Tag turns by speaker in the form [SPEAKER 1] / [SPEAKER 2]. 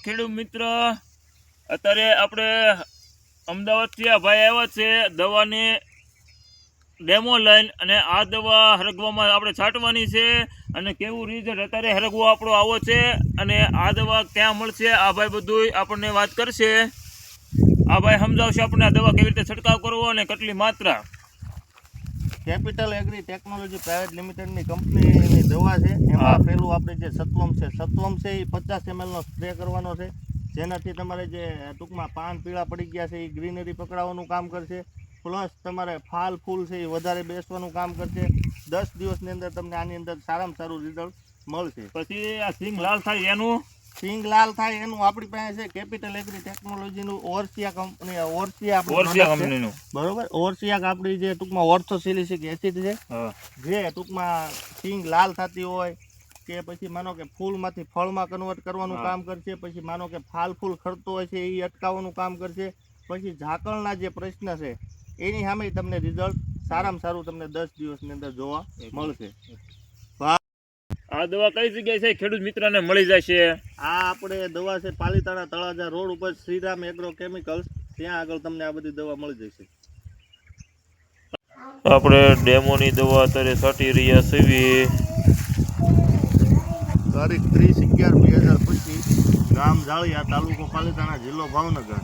[SPEAKER 1] ખેડૂત મિત્ર અત્યારે આપણે અમદાવાદથી આ ભાઈ આવ્યા છે દવાની ડેમો લઈને, અને આ દવા હરગવામાં આપણે છાંટવાની છે અને કેવું રિઝલ્ટ અત્યારે હરગવો આપણો આવો છે અને આ દવા ક્યાં મળશે આ ભાઈ બધું આપણને વાત કરશે. આ ભાઈ સમજાવશે આપણને આ દવા કેવી રીતે છંટકાવ કરવો અને કેટલી માત્રા.
[SPEAKER 2] કેપિટલ એગ્રી ટેકનોલોજી પ્રાઇવેટ લિમિટેડની કંપનીની દવા છે. એમાં પેલું આપણે જે સત્વમ છે એ 50 ml નો સ્પ્રે કરવાનો છે, જેનાથી તમારે જે ટૂંકમાં પાન પીળા પડી ગયા છે એ ગ્રીનરી પકડાવવાનું કામ કરશે, પ્લસ તમારે ફાલ ફૂલ છે એ વધારે બેસવાનું કામ કરશે. 10 દિવસની અંદર તમને આની અંદર સારામાં સારું રિઝલ્ટ મળશે.
[SPEAKER 1] પછી આ સિંગ લાલ થાય એનું આપણી પાસે છે કેપિટલ એગ્રી ટેકનોલોજીનું ઓર્સિયા કંપનીનું બરોબર. ઓર્સિયા આપણી જે ટૂંકમાં ઓર્થોસિલિસિક એસિડ છે, જે ટૂંકમાં સિંગ લાલ થતી હોય કે પછી માનો કે ફૂલમાંથી ફળમાં કન્વર્ટ કરવાનું કામ કરશે, પછી માનો કે ફાલ ફૂલ ખરતો હોય છે એ અટકાવવાનું કામ કરશે, પછી ઝાકળના જે પ્રશ્ન છે એની સામે તમને રિઝલ્ટ સારામાં સારું તમને 10 દિવસની અંદર જોવા મળશે. આ દવા કઈ જગ્યાએ છે ખેડૂત મિત્રને મળી જશે?
[SPEAKER 2] આ આપણે દવા છે પાલીતાણા તળાજા રોડ ઉપર શ્રીરામ એગ્રો કેમિકલ્સ, ત્યાં આગળ તમને આ બધી દવા મળી જશે.
[SPEAKER 1] આપણે ડેમોની દવા અત્યારે છાંટી રહ્યા છીએ.
[SPEAKER 2] તારીખ 30/11/2025, ગામ જાળિયા, તાલુકો પાલીતાણા, જિલ્લો ભાવનગર.